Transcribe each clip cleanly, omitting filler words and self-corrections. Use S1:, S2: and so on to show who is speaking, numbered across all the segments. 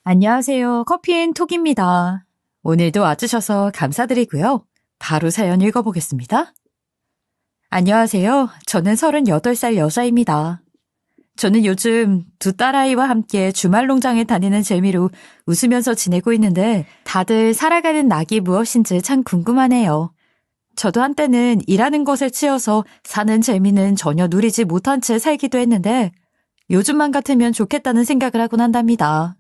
S1: 안녕하세요. 커피앤톡입니다. 오늘도 와주셔서 감사드리고요. 바로 사연 읽어보겠습니다. 안녕하세요. 저는 38살 여자입니다. 저는 요즘 두 딸아이와 함께 주말 농장에 다니는 재미로 웃으면서 지내고 있는데 다들 살아가는 낙이 무엇인지 참 궁금하네요. 저도 한때는 일하는 것에 치여서 사는 재미는 전혀 누리지 못한 채 살기도 했는데 요즘만 같으면 좋겠다는 생각을 하곤 한답니다.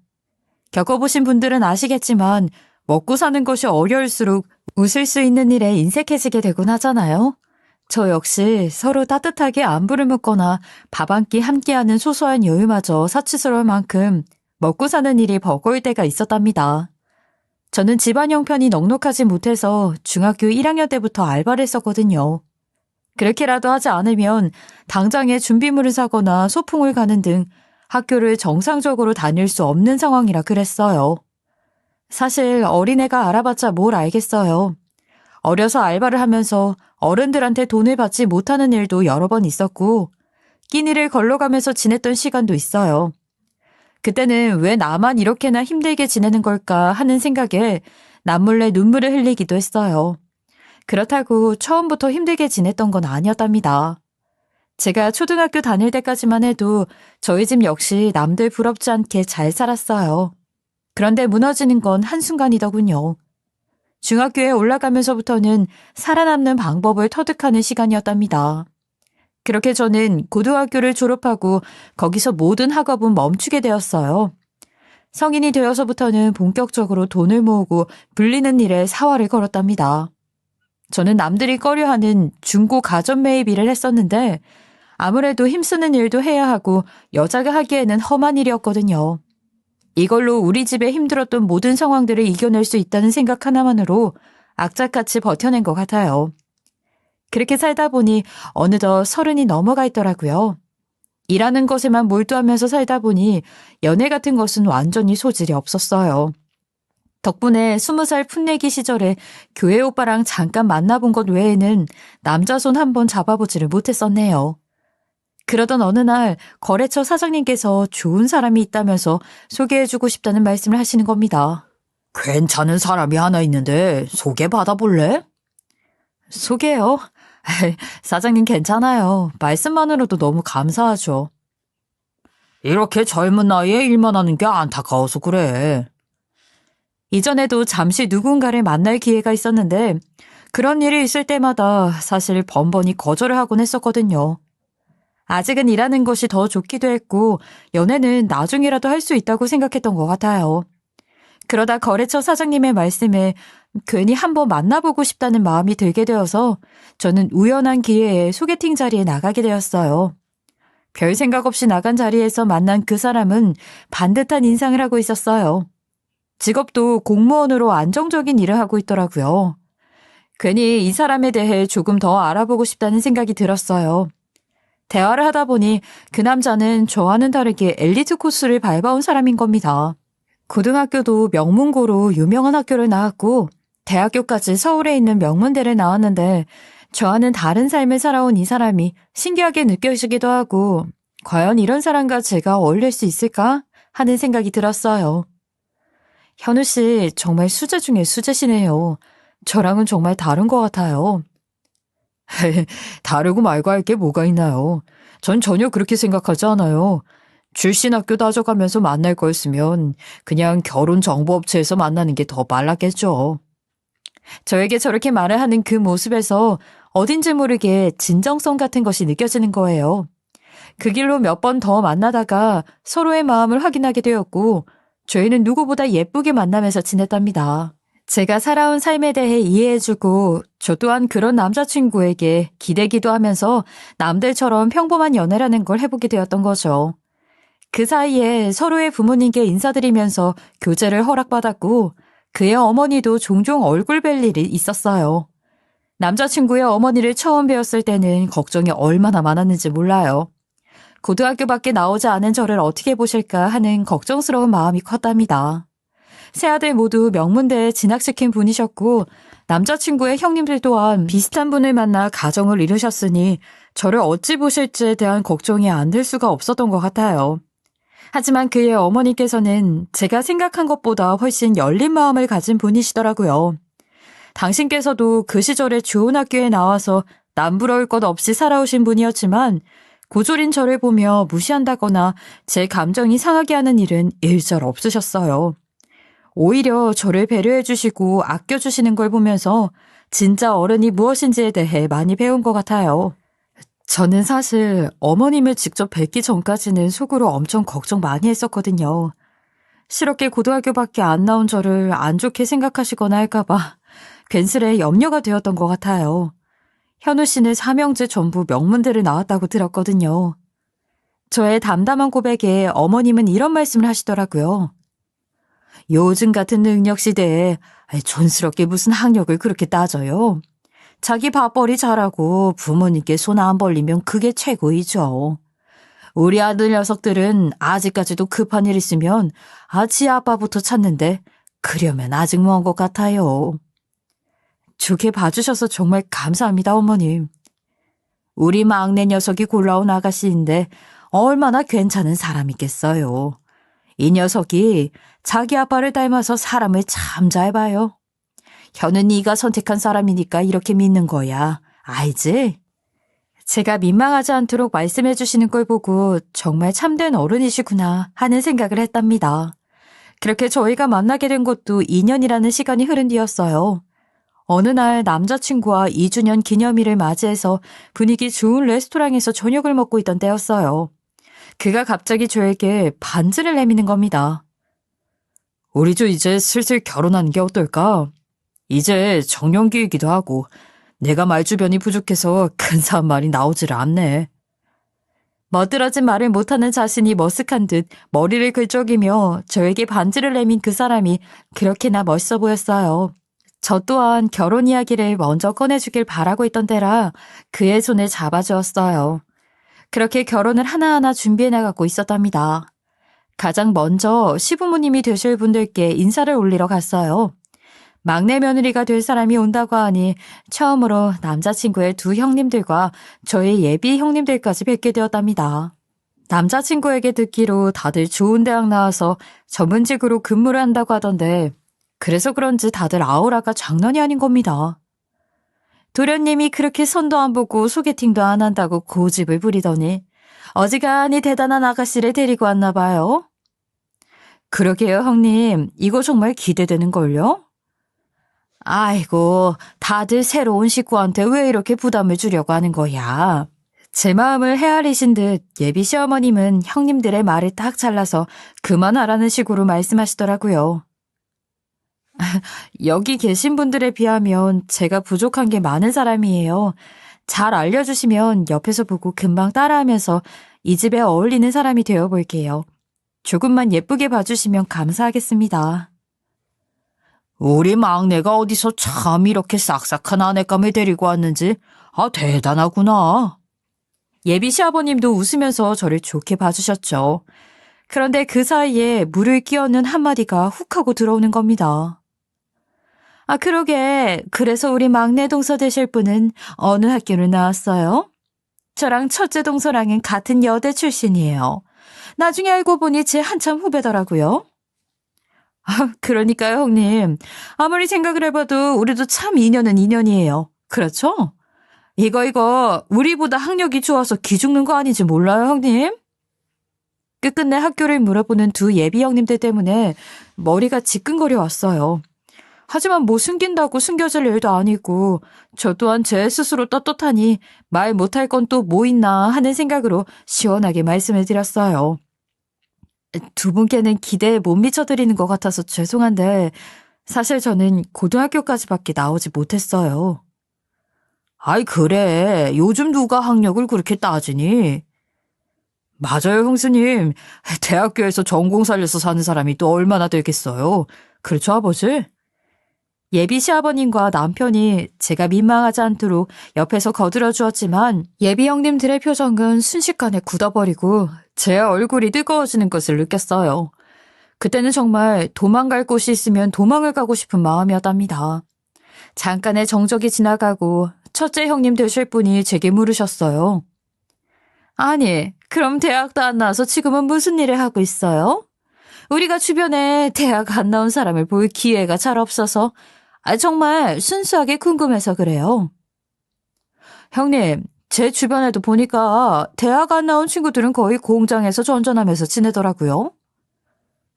S1: 겪어보신 분들은 아시겠지만 먹고 사는 것이 어려울수록 웃을 수 있는 일에 인색해지게 되곤 하잖아요. 저 역시 서로 따뜻하게 안부를 묻거나 밥 한 끼 함께하는 소소한 여유마저 사치스러울 만큼 먹고 사는 일이 버거울 때가 있었답니다. 저는 집안 형편이 넉넉하지 못해서 중학교 1학년 때부터 알바를 했었거든요. 그렇게라도 하지 않으면 당장에 준비물을 사거나 소풍을 가는 등 학교를 정상적으로 다닐 수 없는 상황이라 그랬어요. 사실 어린애가 알아봤자 뭘 알겠어요. 어려서 알바를 하면서 어른들한테 돈을 받지 못하는 일도 여러 번 있었고 끼니를 걸러가면서 지냈던 시간도 있어요. 그때는 왜 나만 이렇게나 힘들게 지내는 걸까 하는 생각에 남몰래 눈물을 흘리기도 했어요. 그렇다고 처음부터 힘들게 지냈던 건 아니었답니다. 제가 초등학교 다닐 때까지만 해도 저희 집 역시 남들 부럽지 않게 잘 살았어요. 그런데 무너지는 건 한순간이더군요. 중학교에 올라가면서부터는 살아남는 방법을 터득하는 시간이었답니다. 그렇게 저는 고등학교를 졸업하고 거기서 모든 학업은 멈추게 되었어요. 성인이 되어서부터는 본격적으로 돈을 모으고 불리는 일에 사활을 걸었답니다. 저는 남들이 꺼려하는 중고 가전 매입 일을 했었는데 아무래도 힘쓰는 일도 해야 하고 여자가 하기에는 험한 일이었거든요. 이걸로 우리 집에 힘들었던 모든 상황들을 이겨낼 수 있다는 생각 하나만으로 악착같이 버텨낸 것 같아요. 그렇게 살다 보니 어느덧 30이 넘어가 있더라고요. 일하는 것에만 몰두하면서 살다 보니 연애 같은 것은 완전히 소질이 없었어요. 덕분에 20살 풋내기 시절에 교회 오빠랑 잠깐 만나본 것 외에는 남자 손 한 번 잡아보지를 못했었네요. 그러던 어느 날 거래처 사장님께서 좋은 사람이 있다면서 소개해주고 싶다는 말씀을 하시는 겁니다.
S2: 괜찮은 사람이 하나 있는데 소개받아볼래?
S1: 소개요? 사장님 괜찮아요. 말씀만으로도 너무 감사하죠.
S2: 이렇게 젊은 나이에 일만 하는 게 안타까워서 그래.
S1: 이전에도 잠시 누군가를 만날 기회가 있었는데 그런 일이 있을 때마다 사실 번번이 거절을 하곤 했었거든요. 아직은 일하는 것이 더 좋기도 했고 연애는 나중이라도 할 수 있다고 생각했던 것 같아요. 그러다 거래처 사장님의 말씀에 괜히 한번 만나보고 싶다는 마음이 들게 되어서 저는 우연한 기회에 소개팅 자리에 나가게 되었어요. 별 생각 없이 나간 자리에서 만난 그 사람은 반듯한 인상을 하고 있었어요. 직업도 공무원으로 안정적인 일을 하고 있더라고요. 괜히 이 사람에 대해 조금 더 알아보고 싶다는 생각이 들었어요. 대화를 하다 보니 그 남자는 저와는 다르게 엘리트 코스를 밟아온 사람인 겁니다. 고등학교도 명문고로 유명한 학교를 나왔고 대학교까지 서울에 있는 명문대를 나왔는데 저와는 다른 삶을 살아온 이 사람이 신기하게 느껴지기도 하고 과연 이런 사람과 제가 어울릴 수 있을까 하는 생각이 들었어요. 현우 씨 정말 수제 중에 수제시네요. 저랑은 정말 다른 것 같아요.
S2: 다르고 말고 할 게 뭐가 있나요? 전 전혀 그렇게 생각하지 않아요. 출신 학교 따져가면서 만날 거였으면 그냥 결혼 정보업체에서 만나는 게 더 빨랐겠죠.
S1: 저에게 저렇게 말을 하는 그 모습에서 어딘지 모르게 진정성 같은 것이 느껴지는 거예요. 그 길로 몇 번 더 만나다가 서로의 마음을 확인하게 되었고 저희는 누구보다 예쁘게 만나면서 지냈답니다. 제가 살아온 삶에 대해 이해해주고 저 또한 그런 남자친구에게 기대기도 하면서 남들처럼 평범한 연애라는 걸 해보게 되었던 거죠. 그 사이에 서로의 부모님께 인사드리면서 교제를 허락받았고 그의 어머니도 종종 얼굴 뵐 일이 있었어요. 남자친구의 어머니를 처음 뵈었을 때는 걱정이 얼마나 많았는지 몰라요. 고등학교밖에 나오지 않은 저를 어떻게 보실까 하는 걱정스러운 마음이 컸답니다. 세 아들 모두 명문대에 진학시킨 분이셨고 남자친구의 형님들 또한 비슷한 분을 만나 가정을 이루셨으니 저를 어찌 보실지에 대한 걱정이 안 들 수가 없었던 것 같아요. 하지만 그의 어머니께서는 제가 생각한 것보다 훨씬 열린 마음을 가진 분이시더라고요. 당신께서도 그 시절에 좋은 학교에 나와서 남부러울 것 없이 살아오신 분이었지만 고졸인 저를 보며 무시한다거나 제 감정이 상하게 하는 일은 일절 없으셨어요. 오히려 저를 배려해 주시고 아껴 주시는 걸 보면서 진짜 어른이 무엇인지에 대해 많이 배운 것 같아요. 저는 사실 어머님을 직접 뵙기 전까지는 속으로 엄청 걱정 많이 했었거든요. 실없게 고등학교밖에 안 나온 저를 안 좋게 생각하시거나 할까봐 괜스레 염려가 되었던 것 같아요. 현우 씨는 삼형제 전부 명문대를 나왔다고 들었거든요. 저의 담담한 고백에 어머님은 이런 말씀을 하시더라고요. 요즘 같은 능력 시대에 촌스럽게 무슨 학력을 그렇게 따져요. 자기 밥벌이 잘하고 부모님께 손 안 벌리면 그게 최고이죠. 우리 아들 녀석들은 아직까지도 급한 일 있으면 지 아빠부터 찾는데 그려면 아직 먼 것 같아요. 좋게 봐주셔서 정말 감사합니다, 어머님. 우리 막내 녀석이 골라온 아가씨인데 얼마나 괜찮은 사람이겠어요. 이 녀석이 자기 아빠를 닮아서 사람을 참 잘 봐요. 현은 네가 선택한 사람이니까 이렇게 믿는 거야. 알지? 제가 민망하지 않도록 말씀해 주시는 걸 보고 정말 참된 어른이시구나 하는 생각을 했답니다. 그렇게 저희가 만나게 된 것도 2년이라는 시간이 흐른 뒤였어요. 어느 날 남자친구와 2주년 기념일을 맞이해서 분위기 좋은 레스토랑에서 저녁을 먹고 있던 때였어요. 그가 갑자기 저에게 반지를 내미는 겁니다. 우리 조 이제 슬슬 결혼하는 게 어떨까? 이제 정년기이기도 하고 내가 말주변이 부족해서 근사한 말이 나오질 않네. 멋들어진 말을 못하는 자신이 머쓱한 듯 머리를 긁적이며 저에게 반지를 내민 그 사람이 그렇게나 멋있어 보였어요. 저 또한 결혼 이야기를 먼저 꺼내주길 바라고 있던 때라 그의 손을 잡아주었어요. 그렇게 결혼을 하나하나 준비해 나가고 있었답니다. 가장 먼저 시부모님이 되실 분들께 인사를 올리러 갔어요. 막내 며느리가 될 사람이 온다고 하니 처음으로 남자친구의 두 형님들과 저의 예비 형님들까지 뵙게 되었답니다. 남자친구에게 듣기로 다들 좋은 대학 나와서 전문직으로 근무를 한다고 하던데 그래서 그런지 다들 아우라가 장난이 아닌 겁니다. 도련님이 그렇게 선도 안 보고 소개팅도 안 한다고 고집을 부리더니 어지간히 대단한 아가씨를 데리고 왔나 봐요. 그러게요, 형님. 이거 정말 기대되는걸요? 아이고, 다들 새로운 식구한테 왜 이렇게 부담을 주려고 하는 거야? 제 마음을 헤아리신 듯 예비 시어머님은 형님들의 말을 딱 잘라서 그만하라는 식으로 말씀하시더라고요. 여기 계신 분들에 비하면 제가 부족한 게 많은 사람이에요. 잘 알려주시면 옆에서 보고 금방 따라하면서 이 집에 어울리는 사람이 되어볼게요. 조금만 예쁘게 봐주시면 감사하겠습니다. 우리 막내가 어디서 참 이렇게 싹싹한 아내감을 데리고 왔는지 대단하구나. 예비 시아버님도 웃으면서 저를 좋게 봐주셨죠. 그런데 그 사이에 물을 끼얹는 한마디가 훅 하고 들어오는 겁니다. 그러게. 그래서 우리 막내 동서 되실 분은 어느 학교를 나왔어요? 저랑 첫째 동서랑은 같은 여대 출신이에요. 나중에 알고 보니 제 한참 후배더라고요. 그러니까요, 형님. 아무리 생각을 해봐도 우리도 참 인연은 인연이에요. 그렇죠? 이거 우리보다 학력이 좋아서 기죽는 거 아닌지 몰라요, 형님? 끝끝내 학교를 물어보는 두 예비 형님들 때문에 머리가 지끈거려 왔어요. 하지만 뭐 숨긴다고 숨겨질 일도 아니고 저 또한 제 스스로 떳떳하니 말 못할 건 또 뭐 있나 하는 생각으로 시원하게 말씀을 드렸어요. 두 분께는 기대에 못 미쳐드리는 것 같아서 죄송한데 사실 저는 고등학교까지밖에 나오지 못했어요. 그래. 요즘 누가 학력을 그렇게 따지니? 맞아요, 형수님. 대학교에서 전공 살려서 사는 사람이 또 얼마나 되겠어요. 그렇죠, 아버지? 예비 시아버님과 남편이 제가 민망하지 않도록 옆에서 거들어 주었지만 예비 형님들의 표정은 순식간에 굳어버리고 제 얼굴이 뜨거워지는 것을 느꼈어요. 그때는 정말 도망갈 곳이 있으면 도망을 가고 싶은 마음이었답니다. 잠깐의 정적이 지나가고 첫째 형님 되실 분이 제게 물으셨어요. 아니, 그럼 대학도 안 나와서 지금은 무슨 일을 하고 있어요? 우리가 주변에 대학 안 나온 사람을 볼 기회가 잘 없어서 정말 순수하게 궁금해서 그래요. 형님, 제 주변에도 보니까 대학 안 나온 친구들은 거의 공장에서 전전하면서 지내더라고요.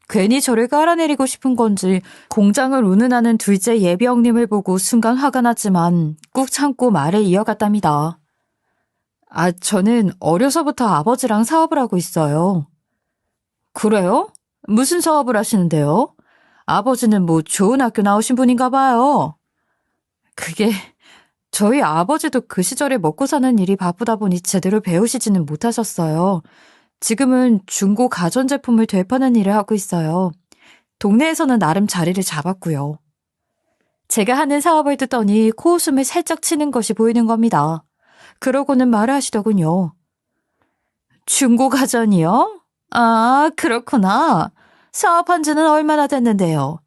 S1: 괜히 저를 깔아내리고 싶은 건지 공장을 운운하는 둘째 예비형님을 보고 순간 화가 났지만 꾹 참고 말을 이어갔답니다. 저는 어려서부터 아버지랑 사업을 하고 있어요. 그래요? 무슨 사업을 하시는데요? 아버지는 뭐 좋은 학교 나오신 분인가 봐요. 그게 저희 아버지도 그 시절에 먹고 사는 일이 바쁘다 보니 제대로 배우시지는 못하셨어요. 지금은 중고 가전제품을 되파는 일을 하고 있어요. 동네에서는 나름 자리를 잡았고요. 제가 하는 사업을 듣더니 코웃음을 살짝 치는 것이 보이는 겁니다. 그러고는 말을 하시더군요. 중고 가전이요? 그렇구나. 사업한 지는 얼마나 됐는데요?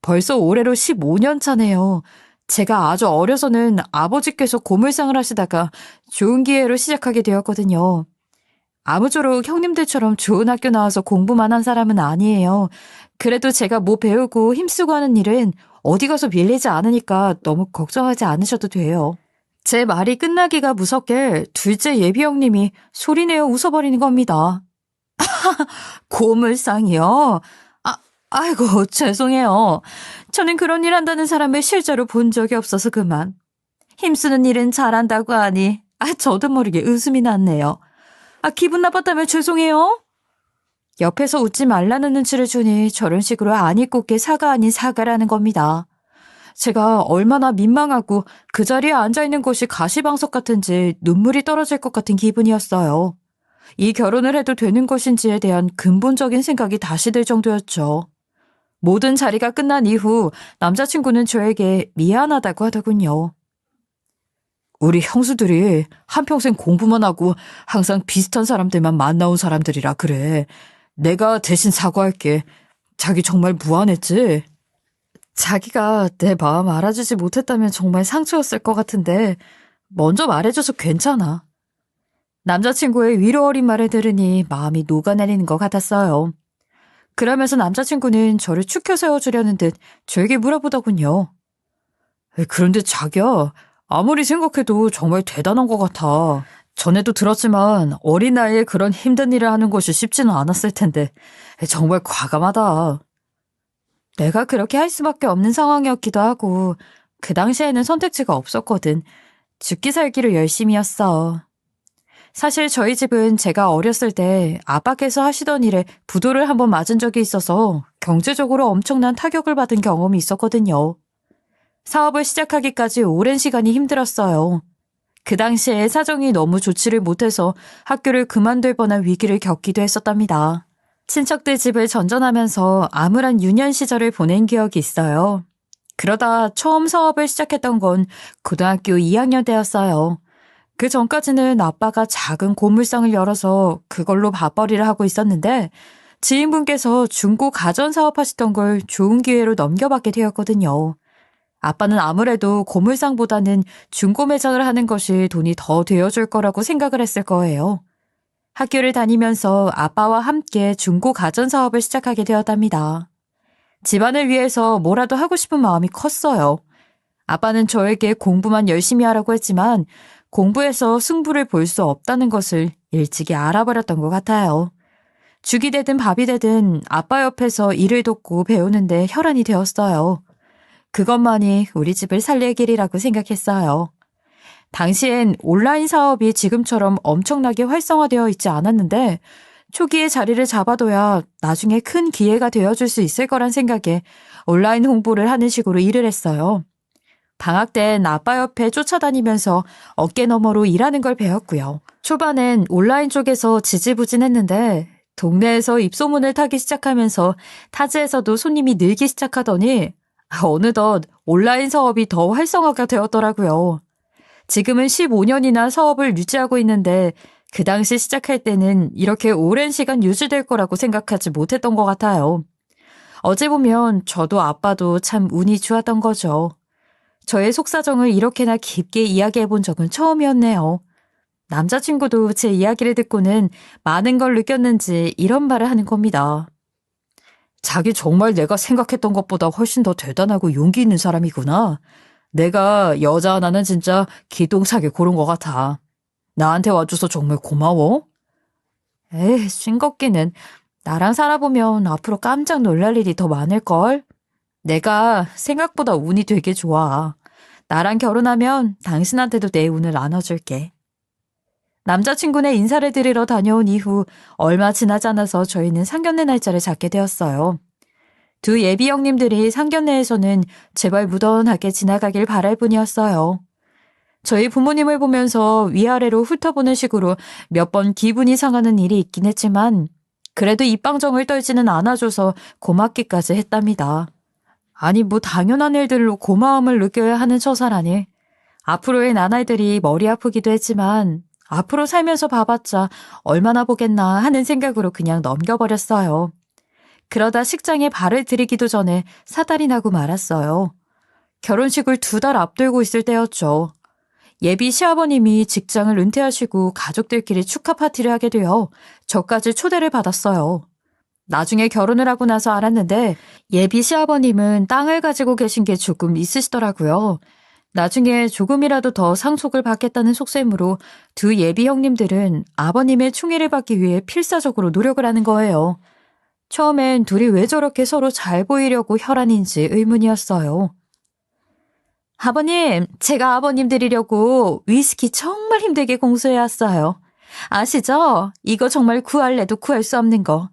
S1: 벌써 올해로 15년 차네요. 제가 아주 어려서는 아버지께서 고물상을 하시다가 좋은 기회로 시작하게 되었거든요. 아무쪼록 형님들처럼 좋은 학교 나와서 공부만 한 사람은 아니에요. 그래도 제가 뭐 배우고 힘쓰고 하는 일은 어디 가서 밀리지 않으니까 너무 걱정하지 않으셔도 돼요. 제 말이 끝나기가 무섭게 둘째 예비 형님이 소리내어 웃어버리는 겁니다. 고물상이요? 아이고, 죄송해요. 저는 그런 일 한다는 사람을 실제로 본 적이 없어서 그만. 힘쓰는 일은 잘한다고 하니, 저도 모르게 웃음이 났네요. 기분 나빴다면 죄송해요. 옆에서 웃지 말라는 눈치를 주니 저런 식으로 아니 꽂게 사과 아닌 사과라는 겁니다. 제가 얼마나 민망하고 그 자리에 앉아있는 것이 가시방석 같은지 눈물이 떨어질 것 같은 기분이었어요. 이 결혼을 해도 되는 것인지에 대한 근본적인 생각이 다시 들 정도였죠. 모든 자리가 끝난 이후 남자친구는 저에게 미안하다고 하더군요. 우리 형수들이 한평생 공부만 하고 항상 비슷한 사람들만 만나온 사람들이라 그래. 내가 대신 사과할게. 자기 정말 무안했지? 자기가 내 마음 알아주지 못했다면 정말 상처였을 것 같은데 먼저 말해줘서 괜찮아. 남자친구의 위로 어린 말을 들으니 마음이 녹아내리는 것 같았어요. 그러면서 남자친구는 저를 축혀 세워주려는 듯 저에게 물어보더군요. 그런데 자기야, 아무리 생각해도 정말 대단한 것 같아. 전에도 들었지만 어린 나이에 그런 힘든 일을 하는 것이 쉽지는 않았을 텐데 정말 과감하다. 내가 그렇게 할 수밖에 없는 상황이었기도 하고 그 당시에는 선택지가 없었거든. 죽기 살기로 열심히였어. 사실 저희 집은 제가 어렸을 때 아빠께서 하시던 일에 부도를 한번 맞은 적이 있어서 경제적으로 엄청난 타격을 받은 경험이 있었거든요. 사업을 시작하기까지 오랜 시간이 힘들었어요. 그 당시에 사정이 너무 좋지를 못해서 학교를 그만둘 뻔한 위기를 겪기도 했었답니다. 친척들 집을 전전하면서 암울한 유년 시절을 보낸 기억이 있어요. 그러다 처음 사업을 시작했던 건 고등학교 2학년 때였어요. 그 전까지는 아빠가 작은 고물상을 열어서 그걸로 밥벌이를 하고 있었는데 지인분께서 중고 가전 사업하시던 걸 좋은 기회로 넘겨받게 되었거든요. 아빠는 아무래도 고물상보다는 중고 매장을 하는 것이 돈이 더 되어줄 거라고 생각을 했을 거예요. 학교를 다니면서 아빠와 함께 중고 가전 사업을 시작하게 되었답니다. 집안을 위해서 뭐라도 하고 싶은 마음이 컸어요. 아빠는 저에게 공부만 열심히 하라고 했지만 공부에서 승부를 볼 수 없다는 것을 일찍이 알아버렸던 것 같아요. 죽이 되든 밥이 되든 아빠 옆에서 일을 돕고 배우는데 혈안이 되었어요. 그것만이 우리 집을 살릴 길이라고 생각했어요. 당시엔 온라인 사업이 지금처럼 엄청나게 활성화되어 있지 않았는데 초기에 자리를 잡아둬야 나중에 큰 기회가 되어줄 수 있을 거란 생각에 온라인 홍보를 하는 식으로 일을 했어요. 방학 땐 아빠 옆에 쫓아다니면서 어깨너머로 일하는 걸 배웠고요. 초반엔 온라인 쪽에서 지지부진했는데 동네에서 입소문을 타기 시작하면서 타지에서도 손님이 늘기 시작하더니 어느덧 온라인 사업이 더 활성화가 되었더라고요. 지금은 15년이나 사업을 유지하고 있는데 그 당시 시작할 때는 이렇게 오랜 시간 유지될 거라고 생각하지 못했던 것 같아요. 어제 보면 저도 아빠도 참 운이 좋았던 거죠. 저의 속사정을 이렇게나 깊게 이야기해 본 적은 처음이었네요. 남자친구도 제 이야기를 듣고는 많은 걸 느꼈는지 이런 말을 하는 겁니다.
S2: 자기 정말 내가 생각했던 것보다 훨씬 더 대단하고 용기 있는 사람이구나. 내가 여자 하나는 진짜 기똥차게 고른 것 같아. 나한테 와줘서 정말 고마워.
S1: 에이, 싱겁기는. 나랑 살아보면 앞으로 깜짝 놀랄 일이 더 많을걸. 내가 생각보다 운이 되게 좋아. 나랑 결혼하면 당신한테도 내 운을 나눠줄게. 남자친구네 인사를 드리러 다녀온 이후 얼마 지나지 않아서 저희는 상견례 날짜를 잡게 되었어요. 두 예비 형님들이 상견례에서는 제발 무던하게 지나가길 바랄 뿐이었어요. 저희 부모님을 보면서 위아래로 훑어보는 식으로 몇 번 기분이 상하는 일이 있긴 했지만 그래도 입방정을 떨지는 않아줘서 고맙기까지 했답니다. 아니 뭐 당연한 일들로 고마움을 느껴야 하는 처사라니. 앞으로의 나날들이 머리 아프기도 했지만 앞으로 살면서 봐봤자 얼마나 보겠나 하는 생각으로 그냥 넘겨버렸어요. 그러다 식장에 발을 들이기도 전에 사달이 나고 말았어요. 결혼식을 2달 앞두고 있을 때였죠. 예비 시아버님이 직장을 은퇴하시고 가족들끼리 축하 파티를 하게 되어 저까지 초대를 받았어요. 나중에 결혼을 하고 나서 알았는데 예비 시아버님은 땅을 가지고 계신 게 조금 있으시더라고요. 나중에 조금이라도 더 상속을 받겠다는 속셈으로 두 예비 형님들은 아버님의 충의를 받기 위해 필사적으로 노력을 하는 거예요. 처음엔 둘이 왜 저렇게 서로 잘 보이려고 혈안인지 의문이었어요. 아버님, 제가 아버님 드리려고 위스키 정말 힘들게 공수해왔어요. 아시죠? 이거 정말 구할래도 구할 수 없는 거.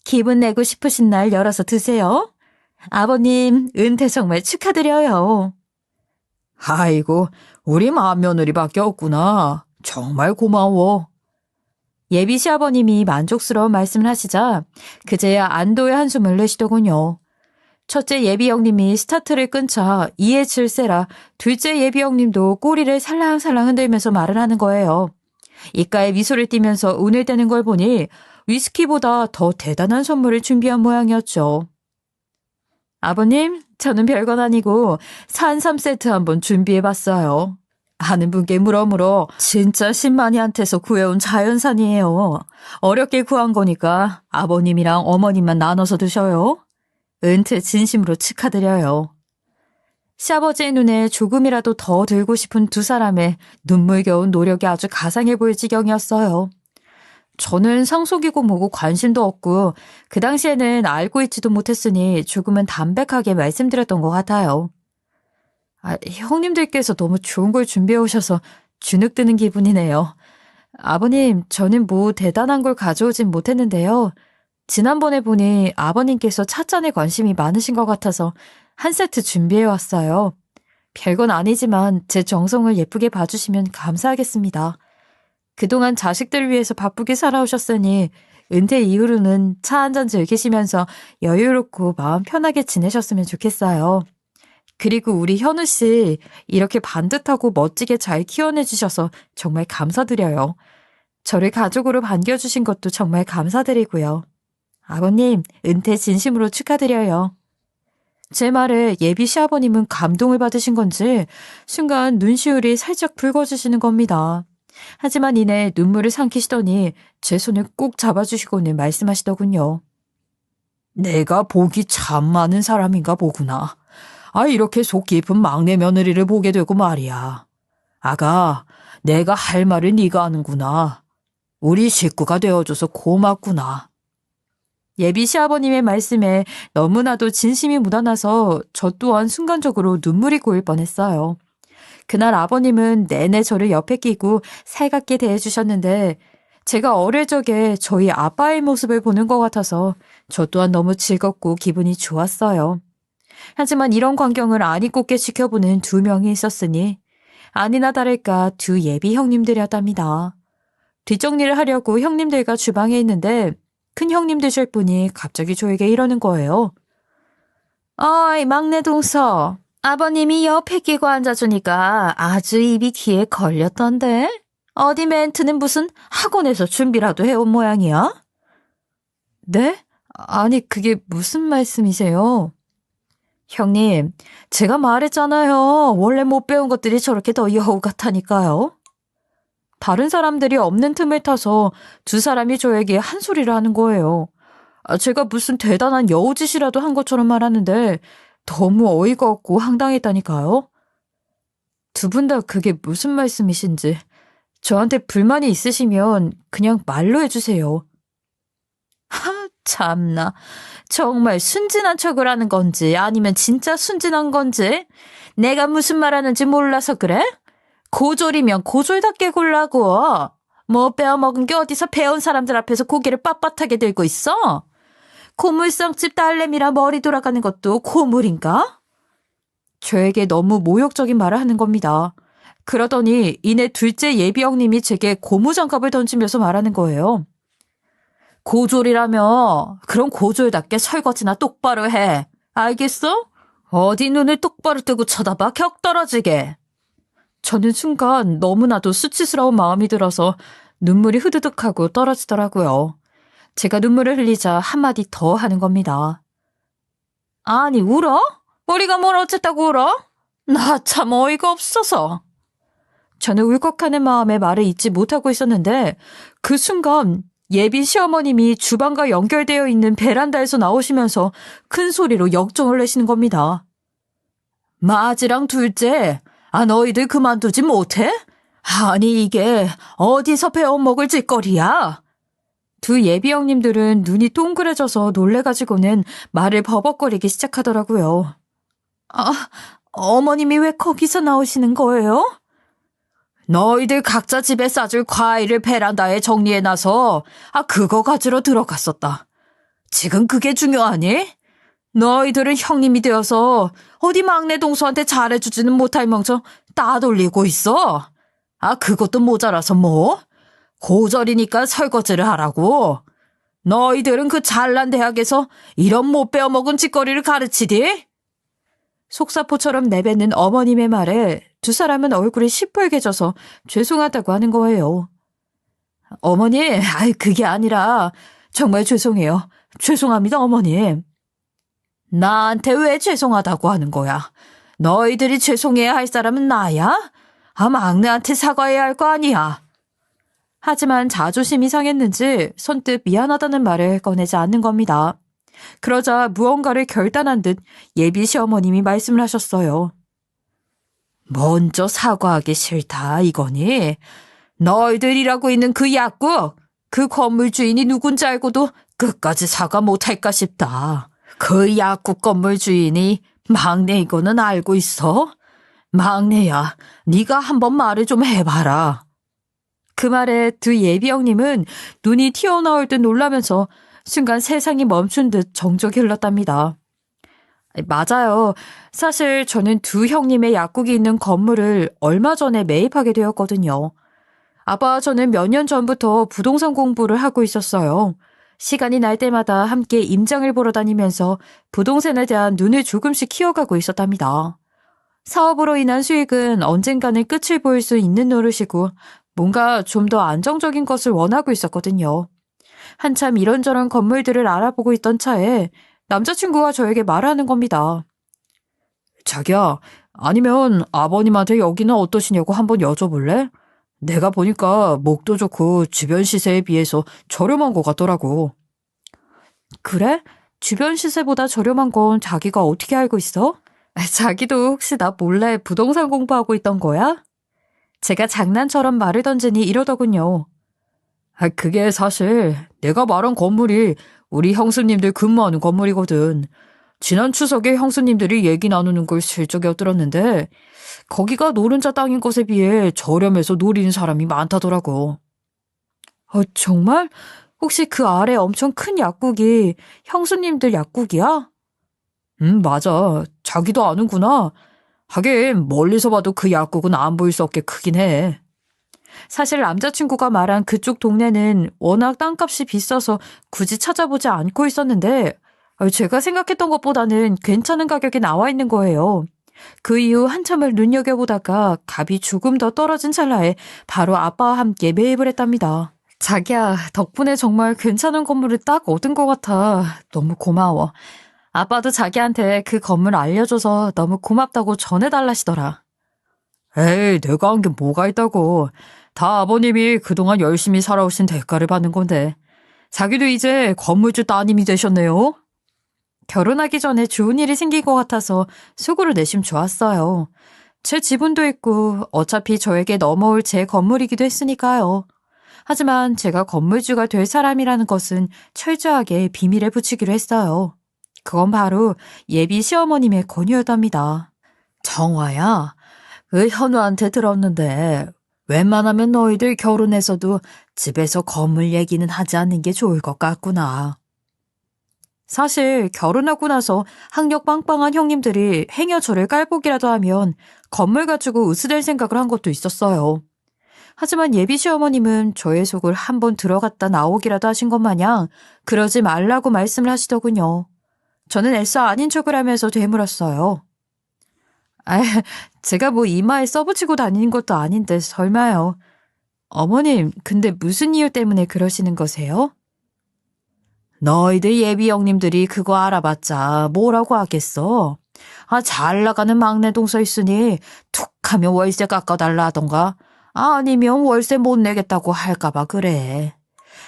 S1: 기분 내고 싶으신 날 열어서 드세요. 아버님, 은퇴 정말 축하드려요.
S2: 아이고, 우리 맏며느리밖에 없구나. 정말 고마워.
S1: 예비 시아버님이 만족스러운 말씀을 하시자 그제야 안도의 한숨을 내쉬더군요. 첫째 예비 형님이 스타트를 끊자 이에 질세라 둘째 예비 형님도 꼬리를 살랑살랑 흔들면서 말을 하는 거예요. 입가에 미소를 띠면서 운을 떼는 걸 보니 위스키보다 더 대단한 선물을 준비한 모양이었죠. 아버님, 저는 별건 아니고 산삼 세트 한번 준비해봤어요. 아는 분께 물어물어 진짜 신만이한테서 구해온 자연산이에요. 어렵게 구한 거니까 아버님이랑 어머님만 나눠서 드셔요. 은퇴 진심으로 축하드려요. 시아버지의 눈에 조금이라도 더 들고 싶은 두 사람의 눈물겨운 노력이 아주 가상해 보일 지경이었어요. 저는 상속이고 뭐고 관심도 없고 그 당시에는 알고 있지도 못했으니 조금은 담백하게 말씀드렸던 것 같아요. 형님들께서 너무 좋은 걸 준비해 오셔서 주눅 드는 기분이네요. 아버님, 저는 뭐 대단한 걸 가져오진 못했는데요. 지난번에 보니 아버님께서 찻잔에 관심이 많으신 것 같아서 한 세트 준비해 왔어요. 별건 아니지만 제 정성을 예쁘게 봐주시면 감사하겠습니다. 그동안 자식들을 위해서 바쁘게 살아오셨으니 은퇴 이후로는 차 한 잔 즐기시면서 여유롭고 마음 편하게 지내셨으면 좋겠어요. 그리고 우리 현우 씨 이렇게 반듯하고 멋지게 잘 키워내주셔서 정말 감사드려요. 저를 가족으로 반겨주신 것도 정말 감사드리고요. 아버님, 은퇴 진심으로 축하드려요. 제 말에 예비 시아버님은 감동을 받으신 건지 순간 눈시울이 살짝 붉어지시는 겁니다. 하지만 이내 눈물을 삼키시더니 제 손을 꼭 잡아주시고는 말씀하시더군요.
S2: 내가 복이 참 많은 사람인가 보구나. 이렇게 속 깊은 막내 며느리를 보게 되고 말이야. 아가, 내가 할 말을 네가 하는구나. 우리 식구가 되어줘서 고맙구나.
S1: 예비 시아버님의 말씀에 너무나도 진심이 묻어나서 저 또한 순간적으로 눈물이 고일 뻔했어요. 그날 아버님은 내내 저를 옆에 끼고 살갑게 대해주셨는데 제가 어릴 적에 저희 아빠의 모습을 보는 것 같아서 저 또한 너무 즐겁고 기분이 좋았어요. 하지만 이런 광경을 아니 꼽게 지켜보는 2명이 있었으니 아니나 다를까 두 예비 형님들이었답니다. 뒷정리를 하려고 형님들과 주방에 있는데 큰 형님 되실 분이 갑자기 저에게 이러는 거예요. 어이 막내 동서, 아버님이 옆에 끼고 앉아주니까 아주 입이 귀에 걸렸던데? 어디 멘트는 무슨 학원에서 준비라도 해온 모양이야? 네? 아니 그게 무슨 말씀이세요? 형님, 제가 말했잖아요. 원래 못 배운 것들이 저렇게 더 여우 같다니까요. 다른 사람들이 없는 틈을 타서 두 사람이 저에게 한 소리를 하는 거예요. 제가 무슨 대단한 여우짓이라도 한 것처럼 말하는데 너무 어이가 없고 황당했다니까요. 두 분 다 그게 무슨 말씀이신지 저한테 불만이 있으시면 그냥 말로 해주세요. 참나. 정말 순진한 척을 하는 건지 아니면 진짜 순진한 건지 내가 무슨 말하는지 몰라서 그래? 고졸이면 고졸답게 굴라고. 뭐 빼어먹은 게 어디서 배운 사람들 앞에서 고개를 빳빳하게 들고 있어? 고물상집 딸내미라 머리 돌아가는 것도 고물인가? 저에게 너무 모욕적인 말을 하는 겁니다. 그러더니 이내 둘째 예비형님이 제게 고무장갑을 던지면서 말하는 거예요. 고졸이라며 그럼 고졸답게 설거지나 똑바로 해. 알겠어? 어디 눈을 똑바로 뜨고 쳐다봐 격 떨어지게. 저는 순간 너무나도 수치스러운 마음이 들어서 눈물이 흐드득하고 떨어지더라고요. 제가 눈물을 흘리자 한마디 더 하는 겁니다. 아니 울어? 우리가 뭘 어쨌다고 울어? 나 참 어이가 없어서. 저는 울컥하는 마음에 말을 잇지 못하고 있었는데 그 순간 예비 시어머님이 주방과 연결되어 있는 베란다에서 나오시면서 큰 소리로 역정을 내시는 겁니다. 마지랑 둘째, 너희들 그만두지 못해? 아니 이게 어디서 배워먹을 짓거리야? 두 예비 형님들은 눈이 동그래져서 놀래가지고는 말을 버벅거리기 시작하더라고요. 어머님이 왜 거기서 나오시는 거예요? 너희들 각자 집에 싸줄 과일을 베란다에 정리해놔서 그거 가지러 들어갔었다. 지금 그게 중요하니? 너희들은 형님이 되어서 어디 막내 동서한테 잘해주지는 못할 멍청 따돌리고 있어. 그것도 모자라서 뭐? 고졸이니까 설거지를 하라고. 너희들은 그 잘난 대학에서 이런 못 배워먹은 짓거리를 가르치디? 속사포처럼 내뱉는 어머님의 말에 두 사람은 얼굴이 시뻘개져서 죄송하다고 하는 거예요. 어머니, 그게 아니라 정말 죄송해요. 죄송합니다, 어머님. 나한테 왜 죄송하다고 하는 거야? 너희들이 죄송해야 할 사람은 나야? 막내한테 사과해야 할 거 아니야. 하지만 자존심이 상했는지 선뜻 미안하다는 말을 꺼내지 않는 겁니다. 그러자 무언가를 결단한 듯 예비 시어머님이 말씀을 하셨어요. 먼저 사과하기 싫다 이거니? 너희들 일하고 있는 그 약국, 그 건물 주인이 누군지 알고도 끝까지 사과 못할까 싶다. 그 약국 건물 주인이 막내인 거는 알고 있어? 막내야, 네가 한번 말을 좀 해봐라. 그 말에 두 예비 형님은 눈이 튀어나올 듯 놀라면서 순간 세상이 멈춘 듯 정적이 흘렀답니다. 맞아요. 사실 저는 두 형님의 약국이 있는 건물을 얼마 전에 매입하게 되었거든요. 아빠와 저는 몇 년 전부터 부동산 공부를 하고 있었어요. 시간이 날 때마다 함께 임장을 보러 다니면서 부동산에 대한 눈을 조금씩 키워가고 있었답니다. 사업으로 인한 수익은 언젠가는 끝을 보일 수 있는 노릇이고 뭔가 좀 더 안정적인 것을 원하고 있었거든요. 한참 이런저런 건물들을 알아보고 있던 차에 남자친구가 저에게 말하는 겁니다. 자기야, 아니면 아버님한테 여기는 어떠시냐고 한번 여쭤볼래? 내가 보니까 목도 좋고 주변 시세에 비해서 저렴한 것 같더라고. 그래? 주변 시세보다 저렴한 건 자기가 어떻게 알고 있어? 자기도 혹시 나 몰래 부동산 공부하고 있던 거야? 제가 장난처럼 말을 던지니 이러더군요. 그게 사실 내가 말한 건물이 우리 형수님들 근무하는 건물이거든. 지난 추석에 형수님들이 얘기 나누는 걸 슬쩍 엿들었는데 거기가 노른자 땅인 것에 비해 저렴해서 노리는 사람이 많다더라고. 정말? 혹시 그 아래 엄청 큰 약국이 형수님들 약국이야? 맞아. 자기도 아는구나. 하긴 멀리서 봐도 그 약국은 안 보일 수 없게 크긴 해. 사실 남자친구가 말한 그쪽 동네는 워낙 땅값이 비싸서 굳이 찾아보지 않고 있었는데 제가 생각했던 것보다는 괜찮은 가격에 나와 있는 거예요. 그 이후 한참을 눈여겨보다가 값이 조금 더 떨어진 찰나에 바로 아빠와 함께 매입을 했답니다. 자기야, 덕분에 정말 괜찮은 건물을 딱 얻은 것 같아. 너무 고마워. 아빠도 자기한테 그 건물 알려줘서 너무 고맙다고 전해달라시더라. 에이, 내가 한 게 뭐가 있다고.
S2: 다 아버님이 그동안 열심히 살아오신 대가를 받는 건데 자기도 이제 건물주 따님이 되셨네요.
S1: 결혼하기 전에 좋은 일이 생긴 것 같아서 속으로 내심 좋았어요. 제 지분도 있고 어차피 저에게 넘어올 제 건물이기도 했으니까요. 하지만 제가 건물주가 될 사람이라는 것은 철저하게 비밀에 붙이기로 했어요. 그건 바로 예비 시어머님의 권유였답니다.
S2: 정화야, 그 현우한테 들었는데 웬만하면 너희들 결혼해서도 집에서 건물 얘기는 하지 않는 게 좋을 것 같구나.
S1: 사실 결혼하고 나서 학력 빵빵한 형님들이 행여 저를 깔보기라도 하면 건물 가지고 으스댈 생각을 한 것도 있었어요. 하지만 예비 시어머님은 저의 속을 한번 들어갔다 나오기라도 하신 것 마냥 그러지 말라고 말씀을 하시더군요. 저는 애써 아닌 척을 하면서 되물었어요. 아, 제가 뭐 이마에 써붙이고 다니는 것도 아닌데 설마요. 어머님, 근데 무슨 이유 때문에 그러시는 거세요?
S2: 너희들 예비 형님들이 그거 알아봤자 뭐라고 하겠어? 잘 나가는 막내 동서 있으니 툭 하면 월세 깎아달라 하던가 아니면 월세 못 내겠다고 할까봐 그래.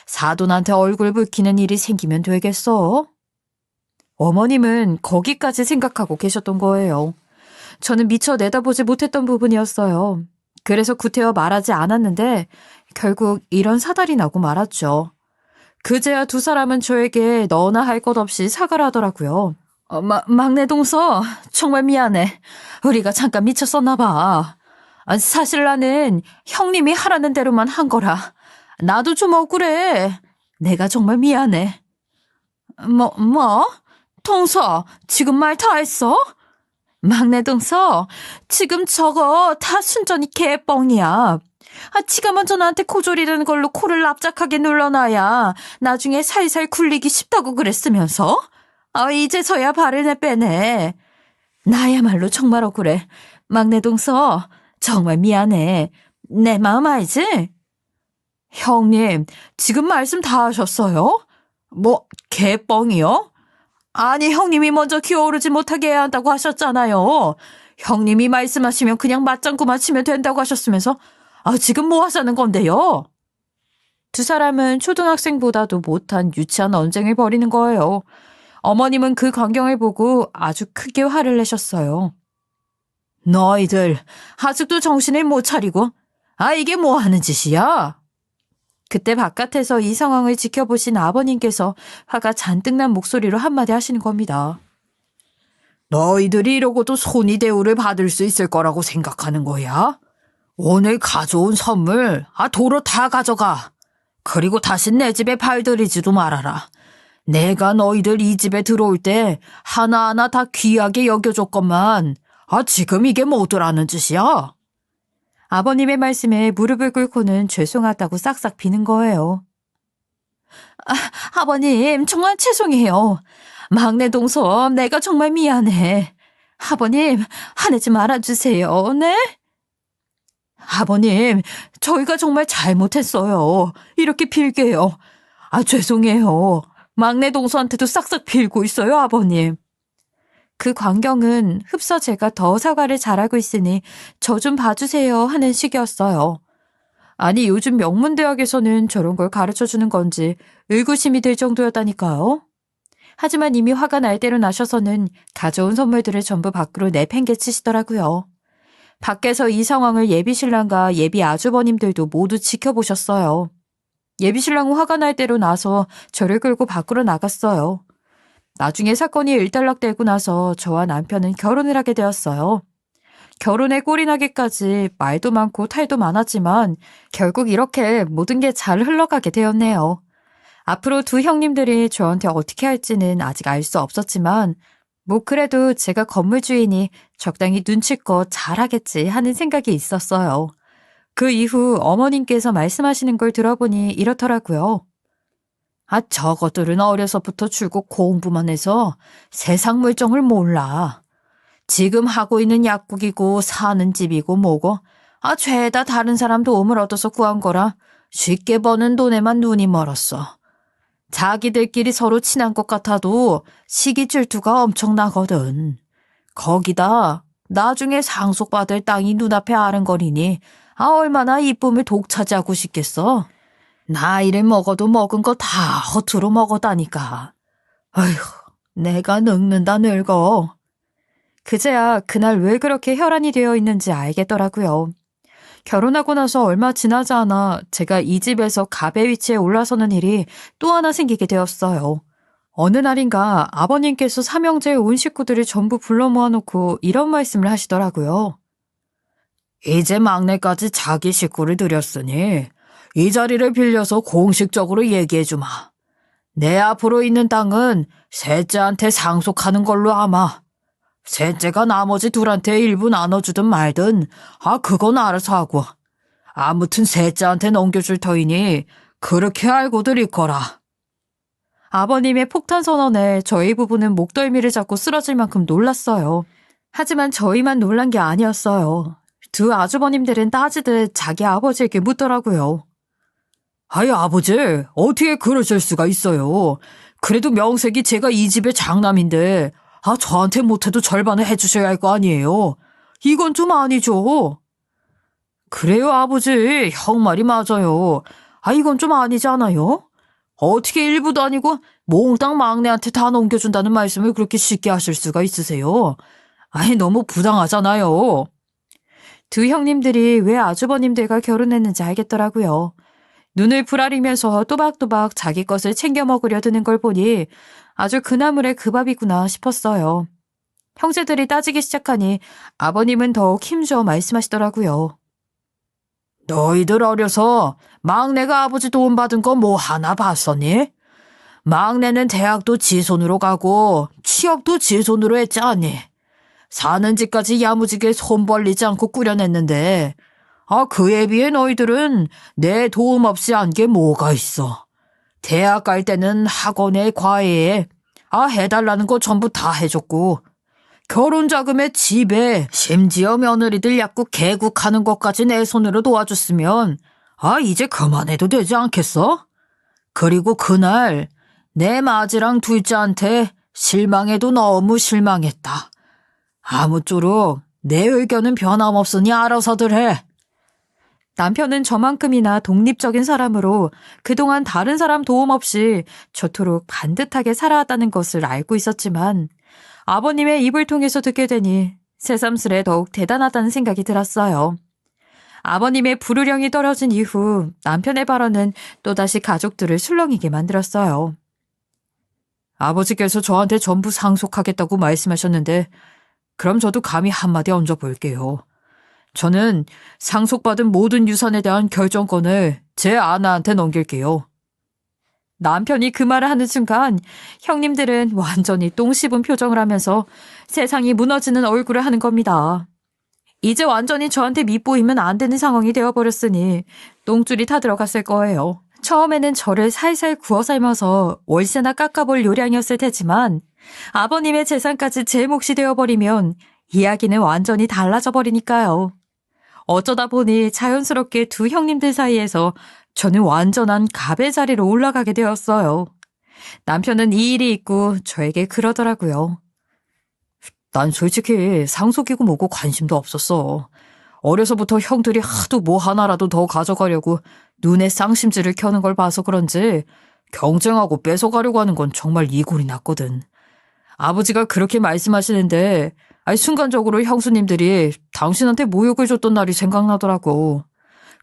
S2: 사돈한테 얼굴 붉히는 일이 생기면 되겠어?
S1: 어머님은 거기까지 생각하고 계셨던 거예요. 저는 미처 내다보지 못했던 부분이었어요. 그래서 구태여 말하지 않았는데 결국 이런 사달이 나고 말았죠. 그제야 두 사람은 저에게 너나 할 것 없이 사과를 하더라고요. 막내 동서, 정말 미안해. 우리가 잠깐 미쳤었나 봐. 사실 나는 형님이 하라는 대로만 한 거라. 나도 좀 억울해. 내가 정말 미안해. 뭐? 동서, 지금 말 다 했어? 막내 동서, 지금 저거 다 순전히 개뻥이야. 지가 먼저 나한테 코조리라는 걸로 코를 납작하게 눌러놔야 나중에 살살 굴리기 쉽다고 그랬으면서? 이제서야 발을 내빼네. 나야말로 정말 억울해. 막내 동서, 정말 미안해. 내 마음 알지? 형님, 지금 말씀 다 하셨어요? 뭐, 개뻥이요? 아니, 형님이 먼저 기어오르지 못하게 해야 한다고 하셨잖아요. 형님이 말씀하시면 그냥 맞장구만 치면 된다고 하셨으면서 지금 뭐 하자는 건데요? 두 사람은 초등학생보다도 못한 유치한 언쟁을 벌이는 거예요. 어머님은 그 광경을 보고 아주 크게 화를 내셨어요. 너희들 아직도 정신을 못 차리고 이게 뭐 하는 짓이야? 그때 바깥에서 이 상황을 지켜보신 아버님께서 화가 잔뜩 난 목소리로 한마디 하시는 겁니다.
S2: 너희들이 이러고도 손이 대우를 받을 수 있을 거라고 생각하는 거야? 오늘 가져온 선물 도로 다 가져가. 그리고 다시 내 집에 발들이지도 말아라. 내가 너희들 이 집에 들어올 때 하나하나 다 귀하게 여겨줬건만 지금 이게 뭐더라는 짓이야?
S1: 아버님의 말씀에 무릎을 꿇고는 죄송하다고 싹싹 비는 거예요. 아버님, 정말 죄송해요. 막내 동서, 내가 정말 미안해. 아버님, 화내지 말아주세요, 네? 아버님, 저희가 정말 잘못했어요. 이렇게 빌게요. 죄송해요. 막내 동서한테도 싹싹 빌고 있어요, 아버님. 그 광경은 흡사 제가 더 사과를 잘하고 있으니 저 좀 봐주세요 하는 식이었어요. 아니, 요즘 명문대학에서는 저런 걸 가르쳐주는 건지 의구심이 들 정도였다니까요. 하지만 이미 화가 날 대로 나셔서는 가져온 선물들을 전부 밖으로 내팽개치시더라고요. 밖에서 이 상황을 예비 신랑과 예비 아주버님들도 모두 지켜보셨어요. 예비 신랑은 화가 날 대로 나서 저를 끌고 밖으로 나갔어요. 나중에 사건이 일단락되고 나서 저와 남편은 결혼을 하게 되었어요. 결혼에 꼴이 나기까지 말도 많고 탈도 많았지만 결국 이렇게 모든 게 잘 흘러가게 되었네요. 앞으로 두 형님들이 저한테 어떻게 할지는 아직 알 수 없었지만 뭐 그래도 제가 건물 주인이 적당히 눈치껏 잘하겠지 하는 생각이 있었어요. 그 이후 어머님께서 말씀하시는 걸 들어보니 이렇더라고요. 저것들은 어려서부터 줄곧 공부만 해서 세상 물정을 몰라. 지금 하고 있는 약국이고 사는 집이고 뭐고 죄다 다른 사람 도움을 얻어서 구한 거라 쉽게 버는 돈에만 눈이 멀었어. 자기들끼리 서로 친한 것 같아도 시기 질투가 엄청나거든. 거기다 나중에 상속받을 땅이 눈앞에 아른거리니
S2: 얼마나 이쁨을 독차지하고 싶겠어. 나이를 먹어도 먹은 거 다 허투루 먹었다니까. 아휴, 내가 늙는다 늙어.
S1: 그제야 그날 왜 그렇게 혈안이 되어 있는지 알겠더라고요. 결혼하고 나서 얼마 지나지 않아 제가 이 집에서 갑의 위치에 올라서는 일이 또 하나 생기게 되었어요. 어느 날인가 아버님께서 삼형제의 온 식구들을 전부 불러 모아놓고 이런 말씀을 하시더라고요.
S2: 이제 막내까지 자기 식구를 들였으니 이 자리를 빌려서 공식적으로 얘기해주마. 내 앞으로 있는 땅은 셋째한테 상속하는 걸로 아마. 셋째가 나머지 둘한테 일부 나눠주든 말든 그건 알아서 하고. 아무튼 셋째한테 넘겨줄 터이니 그렇게 알고들 있거라.
S1: 아버님의 폭탄 선언에 저희 부부는 목덜미를 잡고 쓰러질 만큼 놀랐어요. 하지만 저희만 놀란 게 아니었어요. 두 아주버님들은 따지듯 자기 아버지에게 묻더라고요.
S2: 아이, 아버지, 어떻게 그러실 수가 있어요. 그래도 명색이 제가 이 집의 장남인데, 저한테 못해도 절반을 해주셔야 할 거 아니에요. 이건 좀 아니죠. 그래요, 아버지. 형 말이 맞아요. 이건 좀 아니지 않아요? 어떻게 일부도 아니고 몽땅 막내한테 다 넘겨준다는 말씀을 그렇게 쉽게 하실 수가 있으세요? 너무 부당하잖아요.
S1: 두 형님들이 왜 아주버님들과 결혼했는지 알겠더라고요. 눈을 부라리면서 또박또박 자기 것을 챙겨 먹으려 드는 걸 보니 아주 그나물의 그 밥이구나 싶었어요. 형제들이 따지기 시작하니 아버님은 더욱 힘주어 말씀하시더라고요.
S2: 너희들 어려서 막내가 아버지 도움 받은 거 뭐 하나 봤었니? 막내는 대학도 지 손으로 가고 취업도 지 손으로 했지 않니? 사는 집까지 야무지게 손 벌리지 않고 꾸려냈는데 그에 비해 너희들은 내 도움 없이 한 게 뭐가 있어. 대학 갈 때는 학원에 과외에 해달라는 거 전부 다 해줬고 결혼 자금에 집에 심지어 며느리들 약국 개국하는 것까지 내 손으로 도와줬으면 이제 그만해도 되지 않겠어? 그리고 그날 내 마지랑 둘째한테 실망해도 너무 실망했다. 아무쪼록 내 의견은 변함없으니 알아서들 해.
S1: 남편은 저만큼이나 독립적인 사람으로 그동안 다른 사람 도움 없이 저토록 반듯하게 살아왔다는 것을 알고 있었지만 아버님의 입을 통해서 듣게 되니 새삼스레 더욱 대단하다는 생각이 들었어요. 아버님의 불우령이 떨어진 이후 남편의 발언은 또다시 가족들을 술렁이게 만들었어요.
S2: 아버지께서 저한테 전부 상속하겠다고 말씀하셨는데 그럼 저도 감히 한마디 얹어볼게요. 저는 상속받은 모든 유산에 대한 결정권을 제 아내한테 넘길게요.
S1: 남편이 그 말을 하는 순간 형님들은 완전히 똥 씹은 표정을 하면서 세상이 무너지는 얼굴을 하는 겁니다. 이제 완전히 저한테 밉보이면 안 되는 상황이 되어버렸으니 똥줄이 다 들어갔을 거예요. 처음에는 저를 살살 구워 삶아서 월세나 깎아볼 요량이었을 테지만 아버님의 재산까지 제 몫이 되어버리면 이야기는 완전히 달라져 버리니까요. 어쩌다 보니 자연스럽게 두 형님들 사이에서 저는 완전한 갑의 자리로 올라가게 되었어요. 남편은 이 일이 있고 저에게 그러더라고요.
S2: 난 솔직히 상속이고 뭐고 관심도 없었어. 어려서부터 형들이 하도 뭐 하나라도 더 가져가려고 눈에 쌍심지를 켜는 걸 봐서 그런지 경쟁하고 뺏어가려고 하는 건 정말 이골이 났거든. 아버지가 그렇게 말씀하시는데 순간적으로 형수님들이 당신한테 모욕을 줬던 날이 생각나더라고.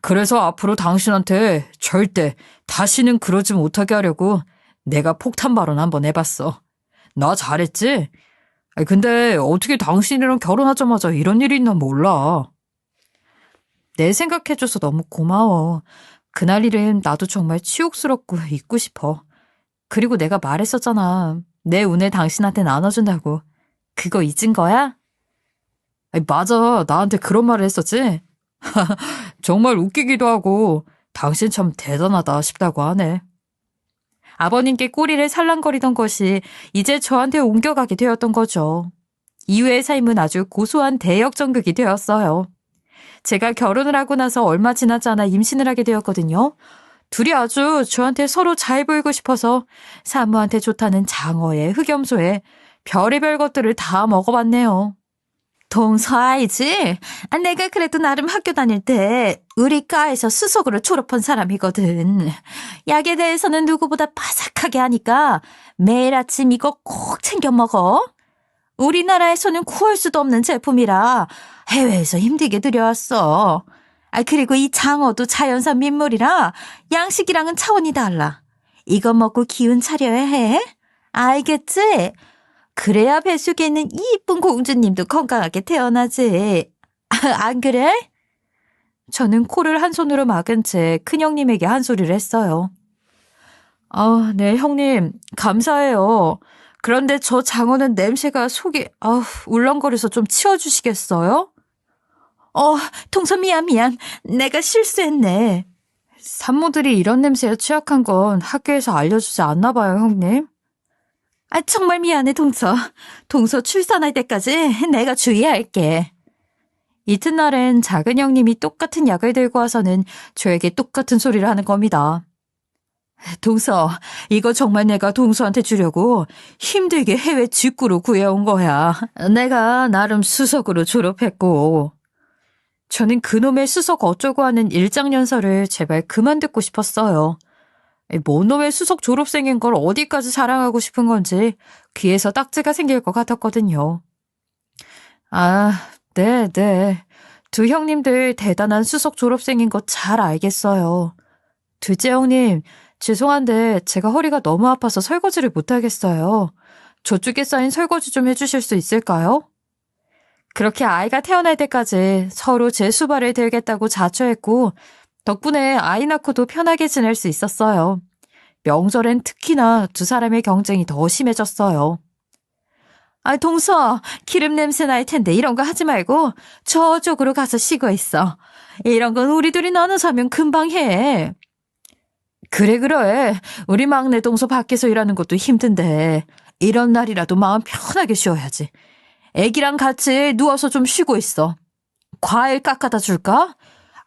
S2: 그래서 앞으로 당신한테 절대 다시는 그러지 못하게 하려고 내가 폭탄 발언 한번 해봤어. 나 잘했지? 근데 어떻게 당신이랑 결혼하자마자 이런 일이 있나 몰라.
S1: 내 생각해줘서 너무 고마워. 그날 일은 나도 정말 치욕스럽고 잊고 싶어. 그리고 내가 말했었잖아. 내 운을 당신한테 나눠준다고. 그거 잊은 거야?
S2: 맞아. 나한테 그런 말을 했었지? 정말 웃기기도 하고 당신 참 대단하다 싶다고 하네.
S1: 아버님께 꼬리를 살랑거리던 것이 이제 저한테 옮겨가게 되었던 거죠. 이후의 삶은 아주 고소한 대역전극이 되었어요. 제가 결혼을 하고 나서 얼마 지나지 않아 임신을 하게 되었거든요. 둘이 아주 저한테 서로 잘 보이고 싶어서 사모한테 좋다는 장어에 흑염소에 별의별 것들을 다 먹어봤네요. 동서 알지? 내가 그래도 나름 학교 다닐 때 우리 과에서 수석으로 졸업한 사람이거든. 약에 대해서는 누구보다 바삭하게 하니까 매일 아침 이거 꼭 챙겨 먹어. 우리나라에서는 구할 수도 없는 제품이라 해외에서 힘들게 들여왔어. 그리고 이 장어도 자연산 민물이라 양식이랑은 차원이 달라. 이거 먹고 기운 차려야 해. 알겠지? 그래야 뱃속에 있는 이쁜 공주님도 건강하게 태어나지. 안 그래? 저는 코를 한 손으로 막은 채 큰형님에게 한 소리를 했어요. 네, 형님. 감사해요. 그런데 저 장어는 냄새가 속이 울렁거려서 좀 치워주시겠어요? 동서 미안. 내가 실수했네. 산모들이 이런 냄새에 취약한 건 학교에서 알려주지 않나 봐요, 형님. 정말 미안해, 동서. 동서 출산할 때까지 내가 주의할게. 이튿날엔 작은 형님이 똑같은 약을 들고 와서는 저에게 똑같은 소리를 하는 겁니다. 동서, 이거 정말 내가 동서한테 주려고 힘들게 해외 직구로 구해온 거야. 내가 나름 수석으로 졸업했고. 저는 그놈의 수석 어쩌고 하는 일장연설을 제발 그만 듣고 싶었어요. 뭔 놈의 수석 졸업생인 걸 어디까지 자랑하고 싶은 건지 귀에서 딱지가 생길 것 같았거든요. 네. 두 형님들 대단한 수석 졸업생인 거 잘 알겠어요. 둘째 형님, 죄송한데 제가 허리가 너무 아파서 설거지를 못하겠어요. 저쪽에 쌓인 설거지 좀 해주실 수 있을까요? 그렇게 아이가 태어날 때까지 서로 제 수발을 들겠다고 자처했고 덕분에 아이 낳고도 편하게 지낼 수 있었어요. 명절엔 특히나 두 사람의 경쟁이 더 심해졌어요. 동서, 기름 냄새 날 텐데 이런 거 하지 말고 저쪽으로 가서 쉬고 있어. 이런 건 우리 둘이 나눠서 하면 금방 해. 그래. 우리 막내 동서 밖에서 일하는 것도 힘든데 이런 날이라도 마음 편하게 쉬어야지. 애기랑 같이 누워서 좀 쉬고 있어. 과일 깎아다 줄까?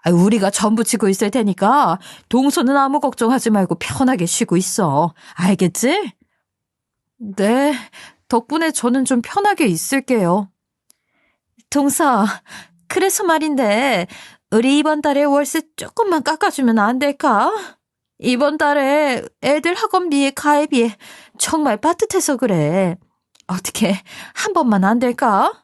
S1: 우리가 전부 치고 있을 테니까 동서는 아무 걱정하지 말고 편하게 쉬고 있어. 알겠지? 네, 덕분에 저는 좀 편하게 있을게요. 동서, 그래서 말인데 우리 이번 달에 월세 조금만 깎아주면 안 될까? 이번 달에 애들 학원비에 가입비에 정말 빠듯해서 그래. 어떻게 한 번만 안 될까?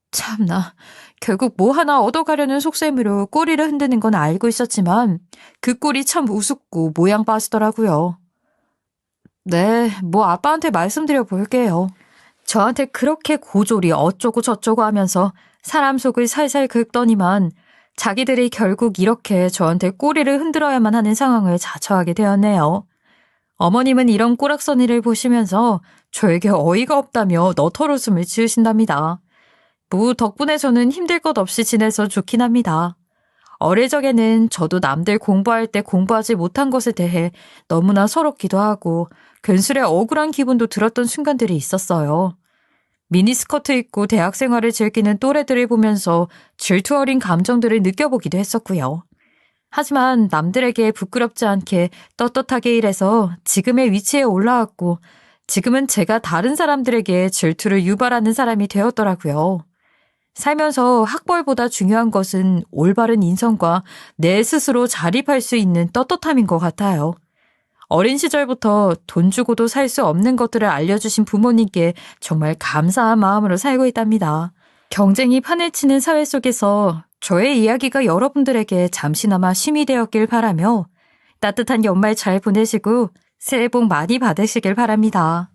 S1: 참나. 결국 뭐 하나 얻어가려는 속셈으로 꼬리를 흔드는 건 알고 있었지만 그 꼴이 참 우습고 모양 빠지더라고요. 네, 아빠한테 말씀드려 볼게요. 저한테 그렇게 고졸이 어쩌고 저쩌고 하면서 사람 속을 살살 긁더니만 자기들이 결국 이렇게 저한테 꼬리를 흔들어야만 하는 상황을 자처하게 되었네요. 어머님은 이런 꼬락서니를 보시면서 저에게 어이가 없다며 너털웃음을 지으신답니다. 덕분에 저는 힘들 것 없이 지내서 좋긴 합니다. 어릴 적에는 저도 남들 공부할 때 공부하지 못한 것에 대해 너무나 서럽기도 하고 괜스레 억울한 기분도 들었던 순간들이 있었어요. 미니스커트 입고 대학 생활을 즐기는 또래들을 보면서 질투 어린 감정들을 느껴보기도 했었고요. 하지만 남들에게 부끄럽지 않게 떳떳하게 일해서 지금의 위치에 올라왔고 지금은 제가 다른 사람들에게 질투를 유발하는 사람이 되었더라고요. 살면서 학벌보다 중요한 것은 올바른 인성과 내 스스로 자립할 수 있는 떳떳함인 것 같아요. 어린 시절부터 돈 주고도 살 수 없는 것들을 알려주신 부모님께 정말 감사한 마음으로 살고 있답니다. 경쟁이 판을 치는 사회 속에서 저의 이야기가 여러분들에게 잠시나마 쉼이 되었길 바라며 따뜻한 연말 잘 보내시고 새해 복 많이 받으시길 바랍니다.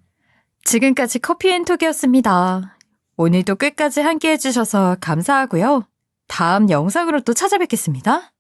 S1: 지금까지 커피앤톡이었습니다. 오늘도 끝까지 함께 해주셔서 감사하고요. 다음 영상으로 또 찾아뵙겠습니다.